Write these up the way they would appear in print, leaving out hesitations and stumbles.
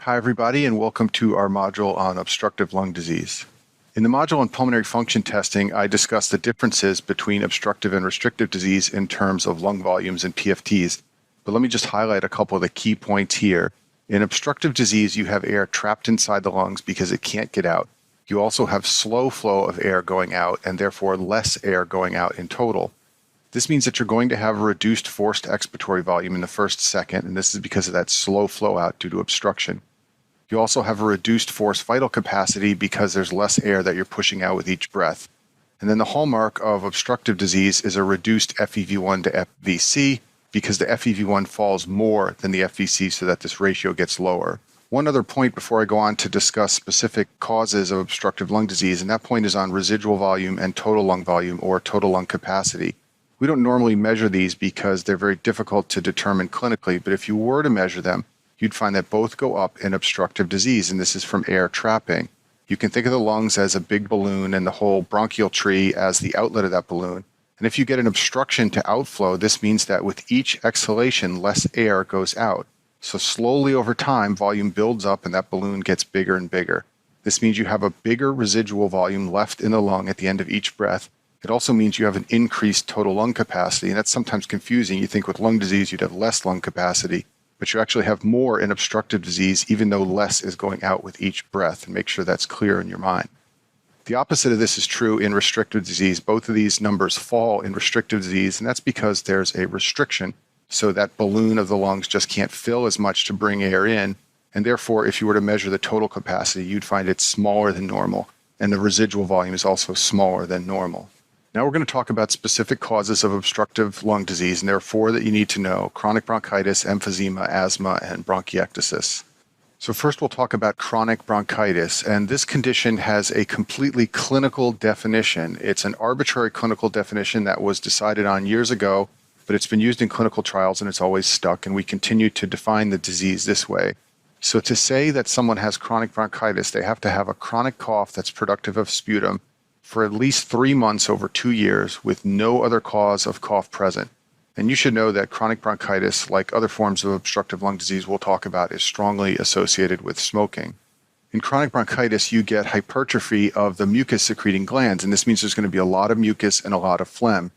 Hi, everybody, and welcome to our module on obstructive lung disease. In the module on pulmonary function testing, I discussed the differences between obstructive and restrictive disease in terms of lung volumes and PFTs. But let me just highlight a couple of the key points here. In obstructive disease, you have air trapped inside the lungs because it can't get out. You also have slow flow of air going out and therefore less air going out in total. This means that you're going to have a reduced forced expiratory volume in the first second, and this is because of that slow flow out due to obstruction. You also have a reduced forced vital capacity because there's less air that you're pushing out with each breath. And then the hallmark of obstructive disease is a reduced FEV1 to FVC because the FEV1 falls more than the FVC so that this ratio gets lower. One other point before I go on to discuss specific causes of obstructive lung disease, and that point is on residual volume and total lung volume or total lung capacity. We don't normally measure these because they're very difficult to determine clinically, but if you were to measure them, you'd find that both go up in obstructive disease, and this is from air trapping. You can think of the lungs as a big balloon and the whole bronchial tree as the outlet of that balloon. And if you get an obstruction to outflow, this means that with each exhalation, less air goes out. So slowly over time, volume builds up and that balloon gets bigger and bigger. This means you have a bigger residual volume left in the lung at the end of each breath. It also means you have an increased total lung capacity, and that's sometimes confusing. You think with lung disease you'd have less lung capacity, but you actually have more in obstructive disease even though less is going out with each breath, and make sure that's clear in your mind. The opposite of this is true in restrictive disease. Both of these numbers fall in restrictive disease, and that's because there's a restriction, so that balloon of the lungs just can't fill as much to bring air in, and therefore if you were to measure the total capacity, you'd find it smaller than normal, and the residual volume is also smaller than normal. Now we're going to talk about specific causes of obstructive lung disease, and there are four that you need to know: chronic bronchitis, emphysema, asthma, and bronchiectasis. So first we'll talk about chronic bronchitis, and this condition has a completely clinical definition. It's an arbitrary clinical definition that was decided on years ago, but it's been used in clinical trials and it's always stuck, and we continue to define the disease this way. So to say that someone has chronic bronchitis, they have to have a chronic cough that's productive of sputum for at least 3 months over 2 years with no other cause of cough present. And you should know that chronic bronchitis, like other forms of obstructive lung disease we'll talk about, is strongly associated with smoking. In chronic bronchitis, you get hypertrophy of the mucus secreting glands, and this means there's going to be a lot of mucus and a lot of phlegm.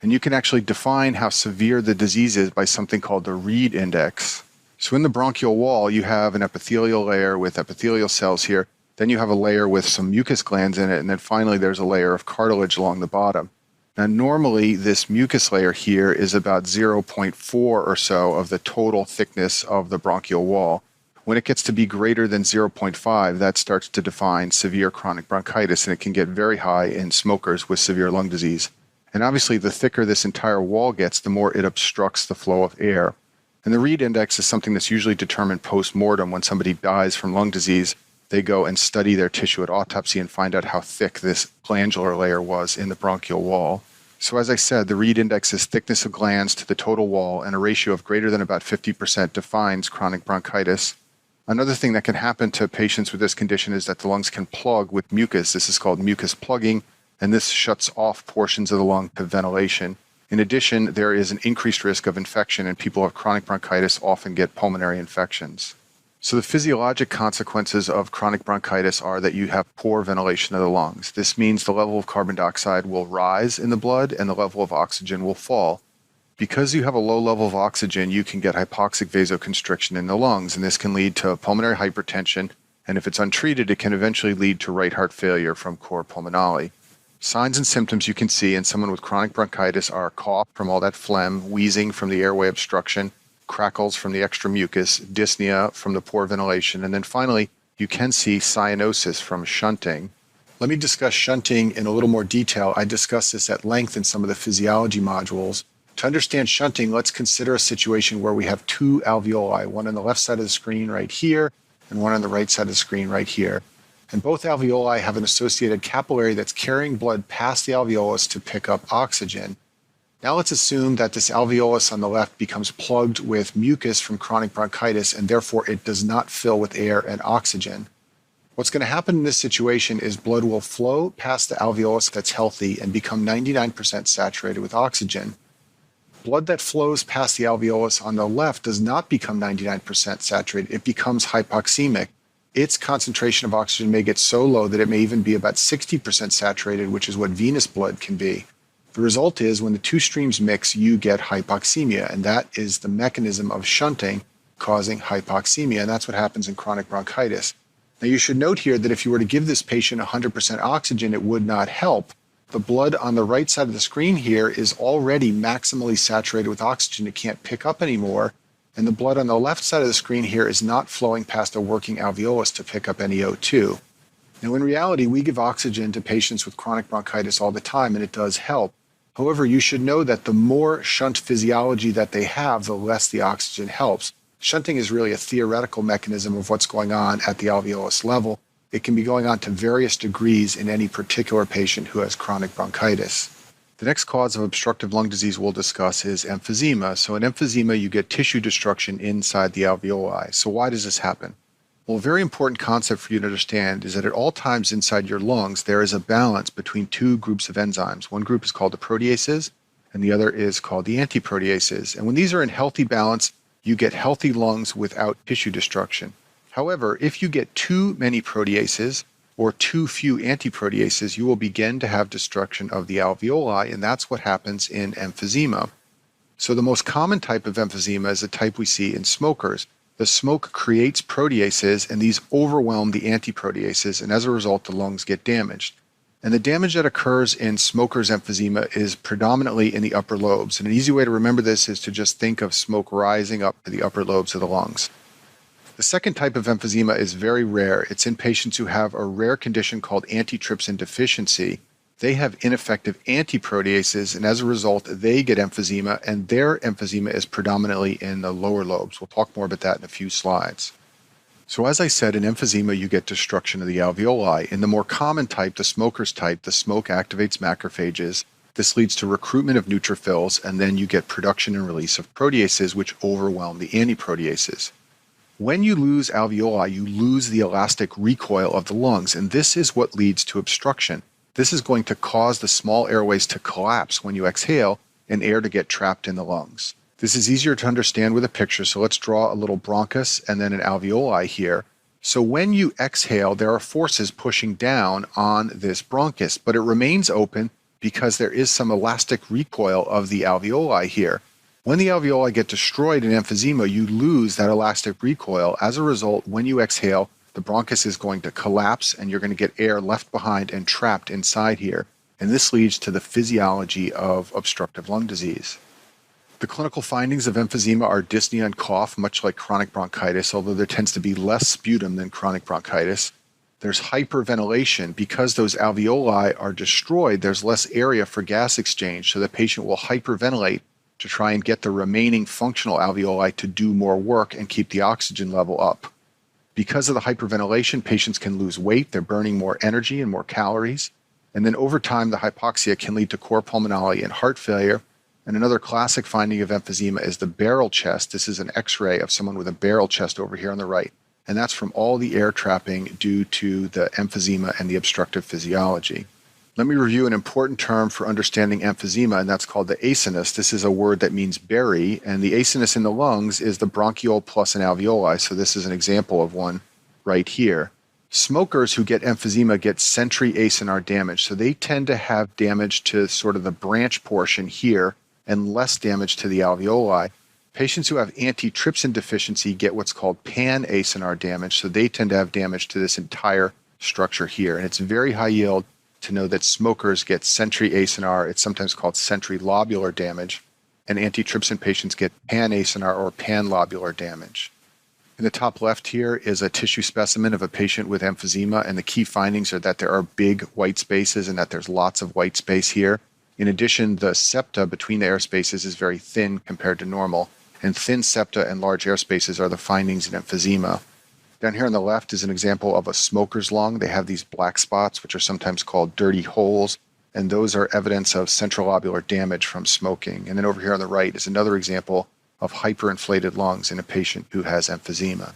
And you can actually define how severe the disease is by something called the Reed index. So in the bronchial wall, you have an epithelial layer with epithelial cells here. Then you have a layer with some mucus glands in it, and then finally there's a layer of cartilage along the bottom. Now normally this mucus layer here is about 0.4 or so of the total thickness of the bronchial wall. When it gets to be greater than 0.5, that starts to define severe chronic bronchitis, and it can get very high in smokers with severe lung disease. And obviously the thicker this entire wall gets, the more it obstructs the flow of air. And the Reed index is something that's usually determined post-mortem. When somebody dies from lung disease, they go and study their tissue at autopsy and find out how thick this glandular layer was in the bronchial wall. So as I said, the Reed index is thickness of glands to the total wall, and a ratio of greater than about 50% defines chronic bronchitis. Another thing that can happen to patients with this condition is that the lungs can plug with mucus. This is called mucus plugging, and this shuts off portions of the lung to ventilation. In addition, there is an increased risk of infection, and people who have chronic bronchitis often get pulmonary infections. So the physiologic consequences of chronic bronchitis are that you have poor ventilation of the lungs. This means the level of carbon dioxide will rise in the blood and the level of oxygen will fall. Because you have a low level of oxygen, you can get hypoxic vasoconstriction in the lungs, and this can lead to pulmonary hypertension, and if it's untreated, it can eventually lead to right heart failure from cor pulmonale. Signs and symptoms you can see in someone with chronic bronchitis are cough from all that phlegm, wheezing from the airway obstruction, crackles from the extra mucus, dyspnea from the poor ventilation, and then finally, you can see cyanosis from shunting. Let me discuss shunting in a little more detail. I discussed this at length in some of the physiology modules. To understand shunting, let's consider a situation where we have two alveoli, one on the left side of the screen right here, and one on the right side of the screen right here. And both alveoli have an associated capillary that's carrying blood past the alveolus to pick up oxygen. Now let's assume that this alveolus on the left becomes plugged with mucus from chronic bronchitis, and therefore it does not fill with air and oxygen. What's going to happen in this situation is blood will flow past the alveolus that's healthy and become 99% saturated with oxygen. blood that flows past the alveolus on the left does not become 99% saturated. It becomes hypoxemic. Its concentration of oxygen may get so low that it may even be about 60% saturated, which is what venous blood can be. The result is when the two streams mix, you get hypoxemia, and that is the mechanism of shunting causing hypoxemia, and that's what happens in chronic bronchitis. Now, you should note here that if you were to give this patient 100% oxygen, it would not help. The blood on the right side of the screen here is already maximally saturated with oxygen. It can't pick up anymore. And the blood on the left side of the screen here is not flowing past a working alveolus to pick up any O2. Now, in reality, we give oxygen to patients with chronic bronchitis all the time, and it does help. However, you should know that the more shunt physiology that they have, the less the oxygen helps. Shunting is really a theoretical mechanism of what's going on at the alveolus level. It can be going on to various degrees in any particular patient who has chronic bronchitis. The next cause of obstructive lung disease we'll discuss is emphysema. So in emphysema, you get tissue destruction inside the alveoli. So why does this happen? Well, a very important concept for you to understand is that at all times inside your lungs, there is a balance between two groups of enzymes. One group is called the proteases, and the other is called the antiproteases. And when these are in healthy balance, you get healthy lungs without tissue destruction. However, if you get too many proteases or too few antiproteases, you will begin to have destruction of the alveoli, and that's what happens in emphysema. So the most common type of emphysema is a type we see in smokers. The smoke creates proteases, and these overwhelm the antiproteases, and as a result, the lungs get damaged. And the damage that occurs in smokers' emphysema is predominantly in the upper lobes. And an easy way to remember this is to just think of smoke rising up to the upper lobes of the lungs. The second type of emphysema is very rare. It's in patients who have a rare condition called antitrypsin deficiency. They have ineffective antiproteases, and as a result, they get emphysema, and their emphysema is predominantly in the lower lobes. We'll talk more about that in a few slides. So as I said, in emphysema, you get destruction of the alveoli. In the more common type, the smoker's type, the smoke activates macrophages. This leads to recruitment of neutrophils, and then you get production and release of proteases, which overwhelm the antiproteases. When you lose alveoli, you lose the elastic recoil of the lungs, and this is what leads to obstruction. This is going to cause the small airways to collapse when you exhale and air to get trapped in the lungs. This is easier to understand with a picture, so let's draw a little bronchus and then an alveoli here. So when you exhale, there are forces pushing down on this bronchus, but it remains open because there is some elastic recoil of the alveoli here. When the alveoli get destroyed in emphysema, you lose that elastic recoil. As a result, when you exhale, the bronchus is going to collapse and you're going to get air left behind and trapped inside here. And this leads to the physiology of obstructive lung disease. The clinical findings of emphysema are dyspnea and cough, much like chronic bronchitis, although there tends to be less sputum than chronic bronchitis. There's hyperventilation. Because those alveoli are destroyed, there's less area for gas exchange, so the patient will hyperventilate to try and get the remaining functional alveoli to do more work and keep the oxygen level up. Because of the hyperventilation, patients can lose weight, they're burning more energy and more calories, and then over time the hypoxia can lead to cor pulmonale and heart failure. And another classic finding of emphysema is the barrel chest. This is an x-ray of someone with a barrel chest over here on the right, and that's from all the air trapping due to the emphysema and the obstructive physiology. Let me review an important term for understanding emphysema, and that's called the acinus. This is a word that means berry, and the acinus in the lungs is the bronchiole plus an alveoli, so this is an example of one right here. Smokers who get emphysema get centri acinar damage, so they tend to have damage to sort of the branch portion here and less damage to the alveoli. Patients who have antitrypsin deficiency get what's called pan-acinar damage, so they tend to have damage to this entire structure here, and it's very high yield to know that smokers get centri-acinar, it's sometimes called centri-lobular damage, and antitrypsin patients get pan-acinar or pan-lobular damage. In the top left here is a tissue specimen of a patient with emphysema, and the key findings are that there are big white spaces and that there's lots of white space here. In addition, the septa between the air spaces is very thin compared to normal, and thin septa and large air spaces are the findings in emphysema. Down here on the left is an example of a smoker's lung. They have these black spots, which are sometimes called dirty holes, and those are evidence of centrilobular damage from smoking. And then over here on the right is another example of hyperinflated lungs in a patient who has emphysema.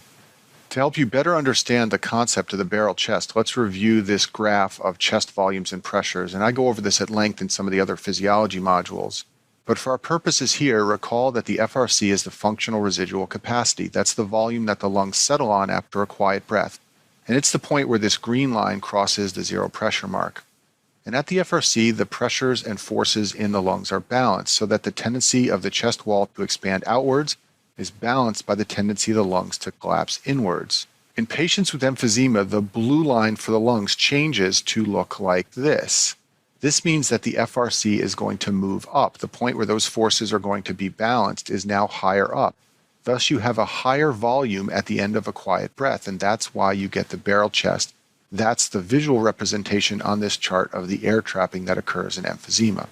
To help you better understand the concept of the barrel chest, let's review this graph of chest volumes and pressures, and I go over this at length in some of the other physiology modules. But for our purposes here, recall that the FRC is the functional residual capacity. That's the volume that the lungs settle on after a quiet breath. And it's the point where this green line crosses the zero pressure mark. And at the FRC, the pressures and forces in the lungs are balanced so that the tendency of the chest wall to expand outwards is balanced by the tendency of the lungs to collapse inwards. In patients with emphysema, the blue line for the lungs changes to look like this. This means that the FRC is going to move up. The point where those forces are going to be balanced is now higher up. Thus, you have a higher volume at the end of a quiet breath, and that's why you get the barrel chest. That's the visual representation on this chart of the air trapping that occurs in emphysema.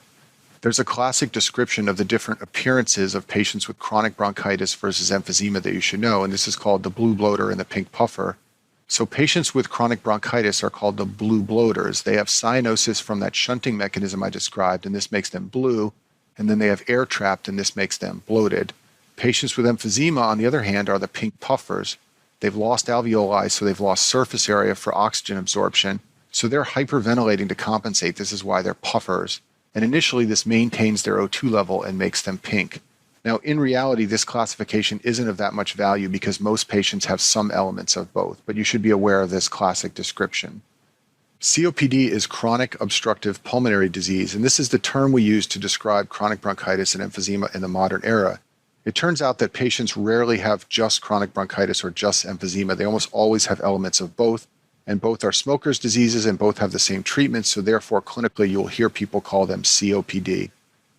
There's a classic description of the different appearances of patients with chronic bronchitis versus emphysema that you should know, and this is called the blue bloater and the pink puffer. So patients with chronic bronchitis are called the blue bloaters. They have cyanosis from that shunting mechanism I described, and this makes them blue, and then they have air trapped, and this makes them bloated. Patients with emphysema, on the other hand, are the pink puffers. They've lost alveoli, so they've lost surface area for oxygen absorption, so they're hyperventilating to compensate. This is why they're puffers. And initially, this maintains their O2 level and makes them pink. Now, in reality, this classification isn't of that much value because most patients have some elements of both, but you should be aware of this classic description. COPD is chronic obstructive pulmonary disease, and this is the term we use to describe chronic bronchitis and emphysema in the modern era. It turns out that patients rarely have just chronic bronchitis or just emphysema. They almost always have elements of both, and both are smokers' diseases and both have the same treatment, so therefore clinically you'll hear people call them COPD.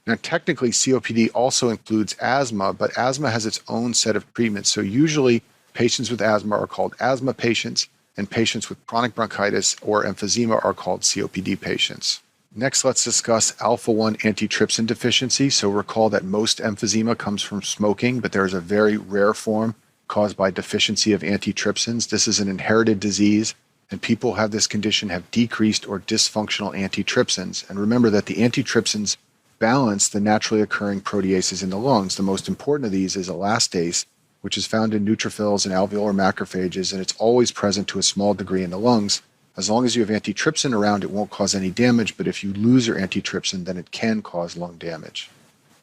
Now, technically, COPD also includes asthma, but asthma has its own set of treatments. So usually patients with asthma are called asthma patients, and patients with chronic bronchitis or emphysema are called COPD patients. Next, let's discuss alpha-1 antitrypsin deficiency. So recall that most emphysema comes from smoking, but there is a very rare form caused by deficiency of antitrypsins. This is an inherited disease, and people who have this condition have decreased or dysfunctional antitrypsins. And remember that the antitrypsins balance the naturally occurring proteases in the lungs. The most important of these is elastase, which is found in neutrophils and alveolar macrophages, and it's always present to a small degree in the lungs. As long as you have antitrypsin around, it won't cause any damage, but if you lose your antitrypsin, then it can cause lung damage.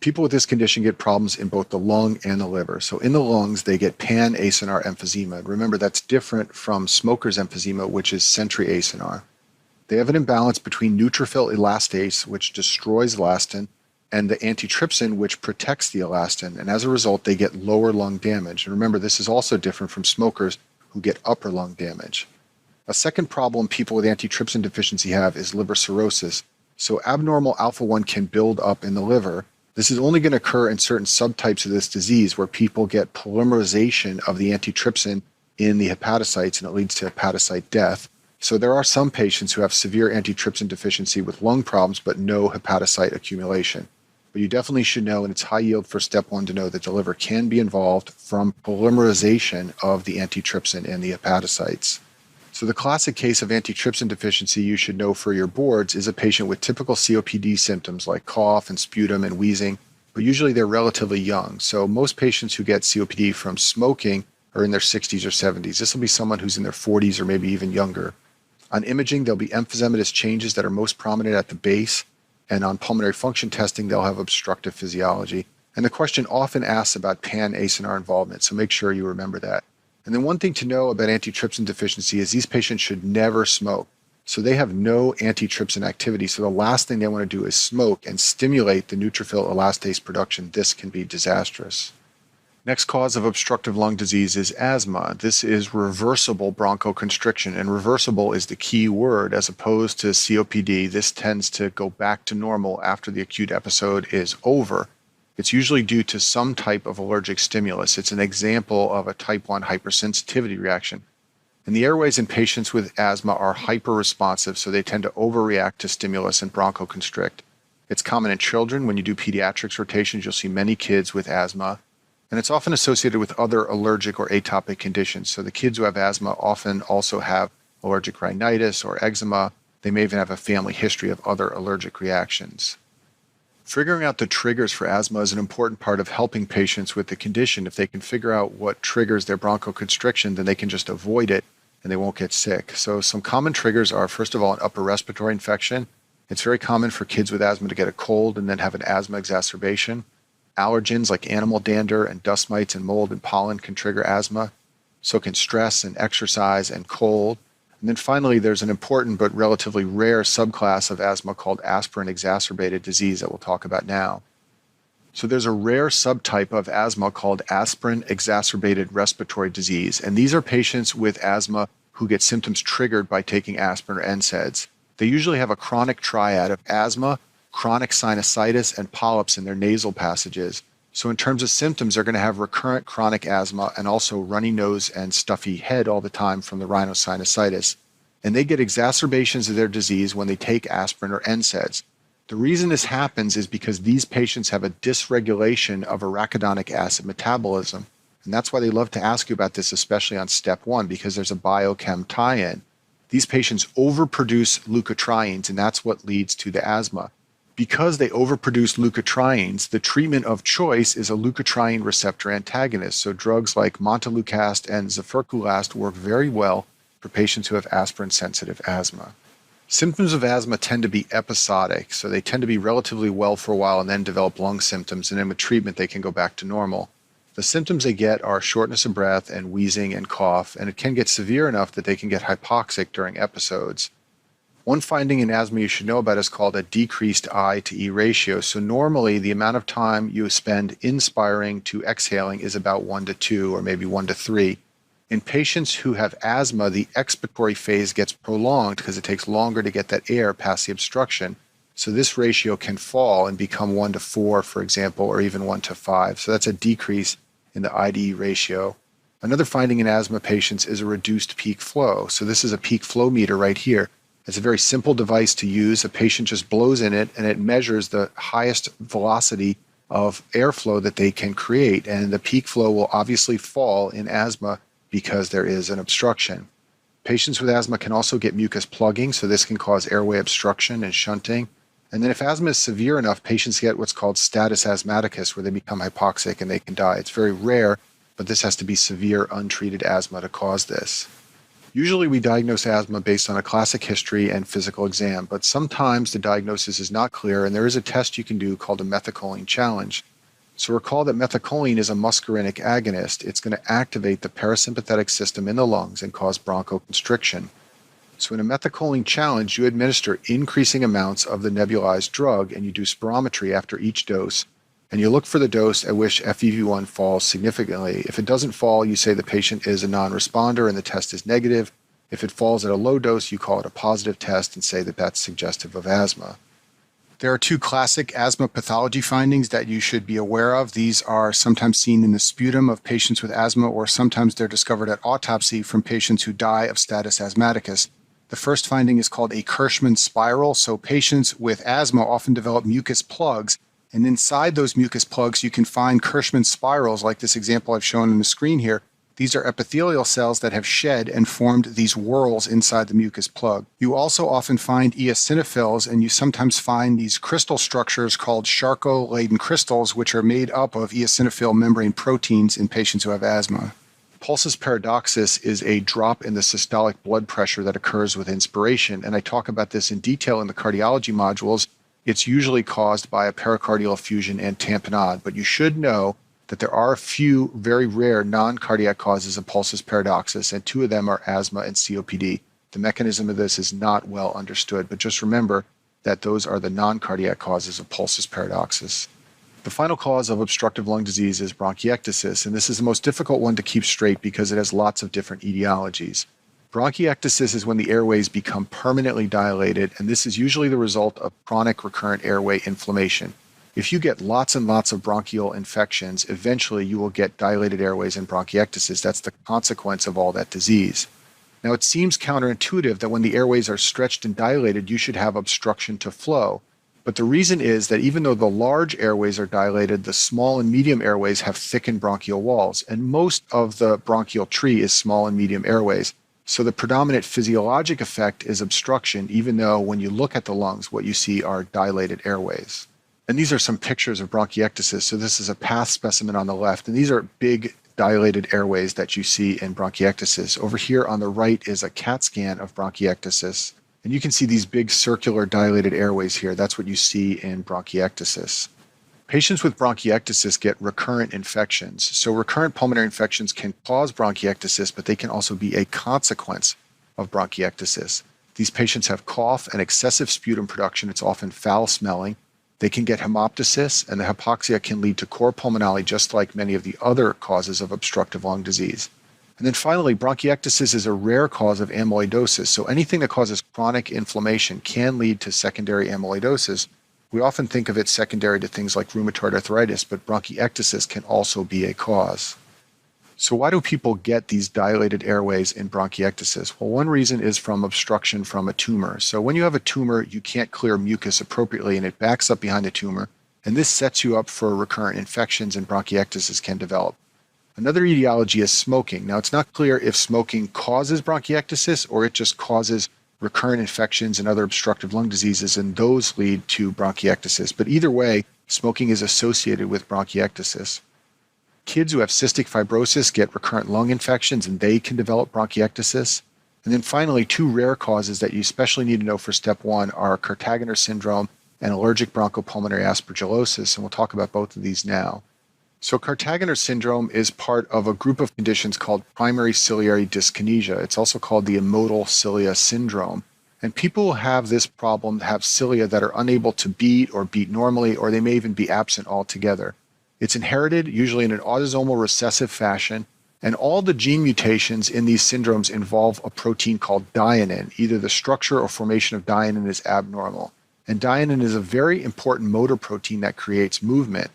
People with this condition get problems in both the lung and the liver. So in the lungs, they get pan-acinar emphysema. Remember, that's different from smoker's emphysema, which is centri-acinar. They have an imbalance between neutrophil elastase, which destroys elastin, and the antitrypsin, which protects the elastin. And as a result, they get lower lung damage. And remember, this is also different from smokers who get upper lung damage. A second problem people with antitrypsin deficiency have is liver cirrhosis. So abnormal alpha-1 can build up in the liver. This is only going to occur in certain subtypes of this disease where people get polymerization of the antitrypsin in the hepatocytes, and it leads to hepatocyte death. So there are some patients who have severe antitrypsin deficiency with lung problems but no hepatocyte accumulation. But you definitely should know, and it's high yield for step 1 to know that the liver can be involved from polymerization of the antitrypsin in the hepatocytes. So the classic case of antitrypsin deficiency you should know for your boards is a patient with typical COPD symptoms like cough and sputum and wheezing, but usually they're relatively young. So most patients who get COPD from smoking are in their 60s or 70s. This will be someone who's in their 40s or maybe even younger. On imaging, there'll be emphysematous changes that are most prominent at the base, and on pulmonary function testing, they'll have obstructive physiology. And the question often asks about pan-acinar involvement, so make sure you remember that. And then one thing to know about antitrypsin deficiency is these patients should never smoke. So they have no antitrypsin activity, so the last thing they want to do is smoke and stimulate the neutrophil elastase production. This can be disastrous. Next cause of obstructive lung disease is asthma. This is reversible bronchoconstriction, and reversible is the key word as opposed to COPD. This tends to go back to normal after the acute episode is over. It's usually due to some type of allergic stimulus. It's an example of a type 1 hypersensitivity reaction. And the airways in patients with asthma are hyperresponsive, so they tend to overreact to stimulus and bronchoconstrict. It's common in children. When you do pediatrics rotations, you'll see many kids with asthma. And it's often associated with other allergic or atopic conditions. So the kids who have asthma often also have allergic rhinitis or eczema. They may even have a family history of other allergic reactions. Figuring out the triggers for asthma is an important part of helping patients with the condition. If they can figure out what triggers their bronchoconstriction, then they can just avoid it and they won't get sick. So some common triggers are, first of all, an upper respiratory infection. It's very common for kids with asthma to get a cold and then have an asthma exacerbation. Allergens like animal dander and dust mites and mold and pollen can trigger asthma. So can stress and exercise and cold. And then finally, there's an important but relatively rare subclass of asthma called aspirin-exacerbated disease that we'll talk about now. So there's a rare subtype of asthma called aspirin-exacerbated respiratory disease, and these are patients with asthma who get symptoms triggered by taking aspirin or NSAIDs. They usually have a chronic triad of asthma, chronic sinusitis, and polyps in their nasal passages. So in terms of symptoms, they're going to have recurrent chronic asthma and also runny nose and stuffy head all the time from the rhinosinusitis. And they get exacerbations of their disease when they take aspirin or NSAIDs. The reason this happens is because these patients have a dysregulation of arachidonic acid metabolism. And that's why they love to ask you about this, especially on step 1, because there's a biochem tie-in. These patients overproduce leukotrienes, and that's what leads to the asthma. Because they overproduce leukotrienes, the treatment of choice is a leukotriene receptor antagonist. So drugs like montelukast and zafirkulast work very well for patients who have aspirin-sensitive asthma. Symptoms of asthma tend to be episodic, so they tend to be relatively well for a while and then develop lung symptoms, and then with treatment they can go back to normal. The symptoms they get are shortness of breath and wheezing and cough, and it can get severe enough that they can get hypoxic during episodes. One finding in asthma you should know about is called a decreased I to E ratio. So normally the amount of time you spend inspiring to exhaling is about 1 to 2 or maybe 1 to 3. In patients who have asthma, the expiratory phase gets prolonged because it takes longer to get that air past the obstruction. So this ratio can fall and become 1 to 4, for example, or even 1 to 5. So that's a decrease in the I to E ratio. Another finding in asthma patients is a reduced peak flow. So this is a peak flow meter right here. It's a very simple device to use. A patient just blows in it and it measures the highest velocity of airflow that they can create. And the peak flow will obviously fall in asthma because there is an obstruction. Patients with asthma can also get mucus plugging, so this can cause airway obstruction and shunting. And then if asthma is severe enough, patients get what's called status asthmaticus, where they become hypoxic and they can die. It's very rare, but this has to be severe untreated asthma to cause this. Usually we diagnose asthma based on a classic history and physical exam, but sometimes the diagnosis is not clear, and there is a test you can do called a methacholine challenge. So recall that methacholine is a muscarinic agonist. It's going to activate the parasympathetic system in the lungs and cause bronchoconstriction. So in a methacholine challenge, you administer increasing amounts of the nebulized drug, and you do spirometry after each dose, and you look for the dose at which FEV1 falls significantly. If it doesn't fall, you say the patient is a non-responder and the test is negative. If it falls at a low dose, you call it a positive test and say that that's suggestive of asthma. There are 2 classic asthma pathology findings that you should be aware of. These are sometimes seen in the sputum of patients with asthma, or sometimes they're discovered at autopsy from patients who die of status asthmaticus. The first finding is called a Kirschmann spiral. So patients with asthma often develop mucus plugs, and inside those mucus plugs you can find Kirschmann spirals like this example I've shown on the screen here. These are epithelial cells that have shed and formed these whorls inside the mucus plug. You also often find eosinophils, and you sometimes find these crystal structures called Charcot-Leyden crystals, which are made up of eosinophil membrane proteins in patients who have asthma. Pulsus paradoxus is a drop in the systolic blood pressure that occurs with inspiration, and I talk about this in detail in the cardiology modules. It's usually caused by a pericardial effusion and tamponade, but you should know that there are a few very rare non-cardiac causes of pulsus paradoxus, and 2 of them are asthma and COPD. The mechanism of this is not well understood, but just remember that those are the non-cardiac causes of pulsus paradoxus. The final cause of obstructive lung disease is bronchiectasis, and this is the most difficult one to keep straight because it has lots of different etiologies. Bronchiectasis is when the airways become permanently dilated, and this is usually the result of chronic recurrent airway inflammation. If you get lots and lots of bronchial infections, eventually you will get dilated airways and bronchiectasis. That's the consequence of all that disease. Now, it seems counterintuitive that when the airways are stretched and dilated, you should have obstruction to flow. But the reason is that even though the large airways are dilated, the small and medium airways have thickened bronchial walls, and most of the bronchial tree is small and medium airways. So the predominant physiologic effect is obstruction, even though when you look at the lungs, what you see are dilated airways. And these are some pictures of bronchiectasis. So this is a path specimen on the left, and these are big dilated airways that you see in bronchiectasis. Over here on the right is a CAT scan of bronchiectasis. And And you can see these big circular dilated airways here. That's what you see in bronchiectasis. Patients with bronchiectasis get recurrent infections. So recurrent pulmonary infections can cause bronchiectasis, but they can also be a consequence of bronchiectasis. These patients have cough and excessive sputum production. It's often foul smelling. They can get hemoptysis, and the hypoxia can lead to cor pulmonale, just like many of the other causes of obstructive lung disease. And then finally, bronchiectasis is a rare cause of amyloidosis. So anything that causes chronic inflammation can lead to secondary amyloidosis. We often think of it secondary to things like rheumatoid arthritis, but bronchiectasis can also be a cause. So why do people get these dilated airways in bronchiectasis? Well, one reason is from obstruction from a tumor. So when you have a tumor, you can't clear mucus appropriately, and it backs up behind the tumor, and this sets you up for recurrent infections, and bronchiectasis can develop. Another etiology is smoking. Now, it's not clear if smoking causes bronchiectasis or it just causes recurrent infections and other obstructive lung diseases, and those lead to bronchiectasis. But either way, smoking is associated with bronchiectasis. Kids who have cystic fibrosis get recurrent lung infections, and they can develop bronchiectasis. And then finally, two rare causes that you especially need to know for step one are Cartagener syndrome and allergic bronchopulmonary aspergillosis, and we'll talk about both of these now. So Cartagener syndrome is part of a group of conditions called primary ciliary dyskinesia. It's also called the immotal cilia syndrome. And people who have this problem have cilia that are unable to beat or beat normally, or they may even be absent altogether. It's inherited, usually in an autosomal recessive fashion, and all the gene mutations in these syndromes involve a protein called dynein. Either the structure or formation of dynein is abnormal. And dynein is a very important motor protein that creates movement.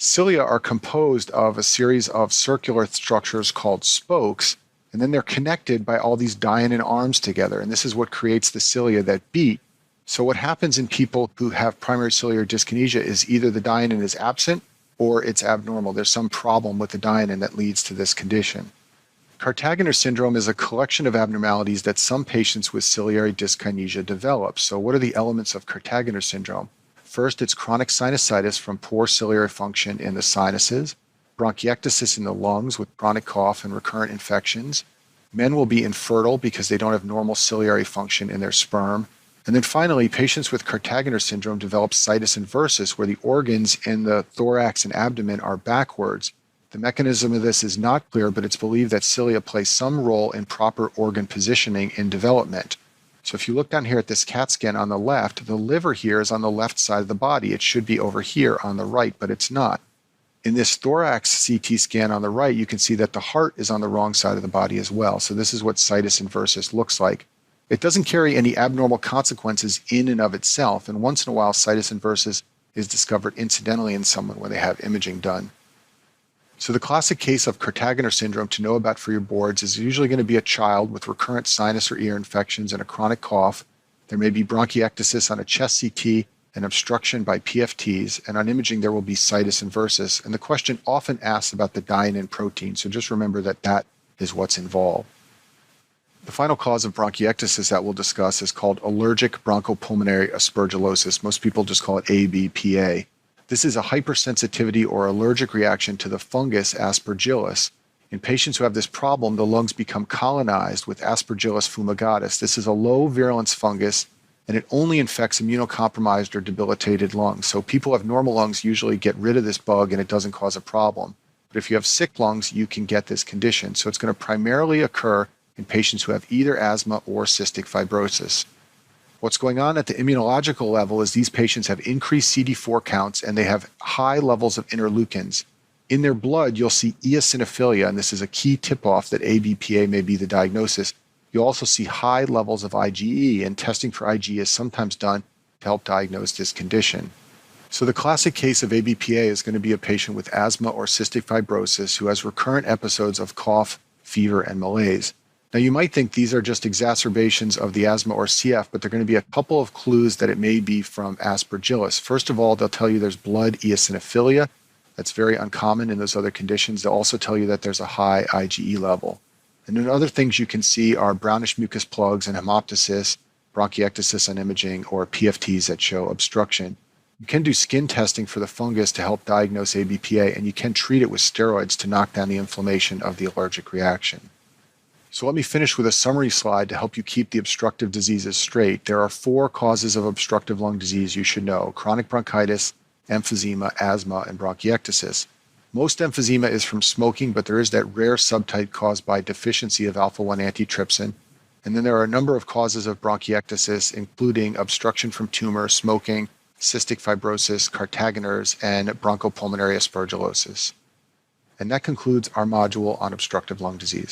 Cilia are composed of a series of circular structures called spokes, and then they're connected by all these dynein arms together, and this is what creates the cilia that beat. So what happens in people who have primary ciliary dyskinesia is either the dynein is absent or it's abnormal. There's some problem with the dynein that leads to this condition. Cartagener syndrome is a collection of abnormalities that some patients with ciliary dyskinesia develop. So what are the elements of Cartagener syndrome? First, it's chronic sinusitis from poor ciliary function in the sinuses, bronchiectasis in the lungs with chronic cough and recurrent infections. Men will be infertile because they don't have normal ciliary function in their sperm. And then finally, patients with Cartagener syndrome develop situs inversus, where the organs in the thorax and abdomen are backwards. The mechanism of this is not clear, but it's believed that cilia play some role in proper organ positioning in development. So if you look down here at this CAT scan on the left, the liver here is on the left side of the body. It should be over here on the right, but it's not. In this thorax CT scan on the right, you can see that the heart is on the wrong side of the body as well. So this is what situs inversus looks like. It doesn't carry any abnormal consequences in and of itself, and once in a while, situs inversus is discovered incidentally in someone when they have imaging done. So the classic case of Cartagener syndrome to know about for your boards is usually going to be a child with recurrent sinus or ear infections and a chronic cough. There may be bronchiectasis on a chest CT and obstruction by PFTs, and on imaging there will be situs inversus. And the question often asks about the dynein protein, so just remember that that is what's involved. The final cause of bronchiectasis that we'll discuss is called allergic bronchopulmonary aspergillosis. Most people just call it ABPA. This is a hypersensitivity or allergic reaction to the fungus Aspergillus. In patients who have this problem, the lungs become colonized with Aspergillus fumigatus. This is a low virulence fungus, and it only infects immunocompromised or debilitated lungs. So people who have normal lungs usually get rid of this bug and it doesn't cause a problem. But if you have sick lungs, you can get this condition. So it's going to primarily occur in patients who have either asthma or cystic fibrosis. What's going on at the immunological level is these patients have increased CD4 counts and they have high levels of interleukins. In their blood, you'll see eosinophilia, and this is a key tip-off that ABPA may be the diagnosis. You'll also see high levels of IgE, and testing for IgE is sometimes done to help diagnose this condition. So the classic case of ABPA is going to be a patient with asthma or cystic fibrosis who has recurrent episodes of cough, fever, and malaise. Now, you might think these are just exacerbations of the asthma or CF, but there are going to be a couple of clues that it may be from Aspergillus. First of all, they'll tell you there's blood eosinophilia. That's very uncommon in those other conditions. They'll also tell you that there's a high IgE level. And then other things you can see are brownish mucus plugs and hemoptysis, bronchiectasis on imaging, or PFTs that show obstruction. You can do skin testing for the fungus to help diagnose ABPA, and you can treat it with steroids to knock down the inflammation of the allergic reaction. So let me finish with a summary slide to help you keep the obstructive diseases straight. There are 4 causes of obstructive lung disease you should know: chronic bronchitis, emphysema, asthma, and bronchiectasis. Most emphysema is from smoking, but there is that rare subtype caused by deficiency of alpha-1 antitrypsin. And then there are a number of causes of bronchiectasis, including obstruction from tumor, smoking, cystic fibrosis, Cartageners, and bronchopulmonary aspergillosis. And that concludes our module on obstructive lung disease.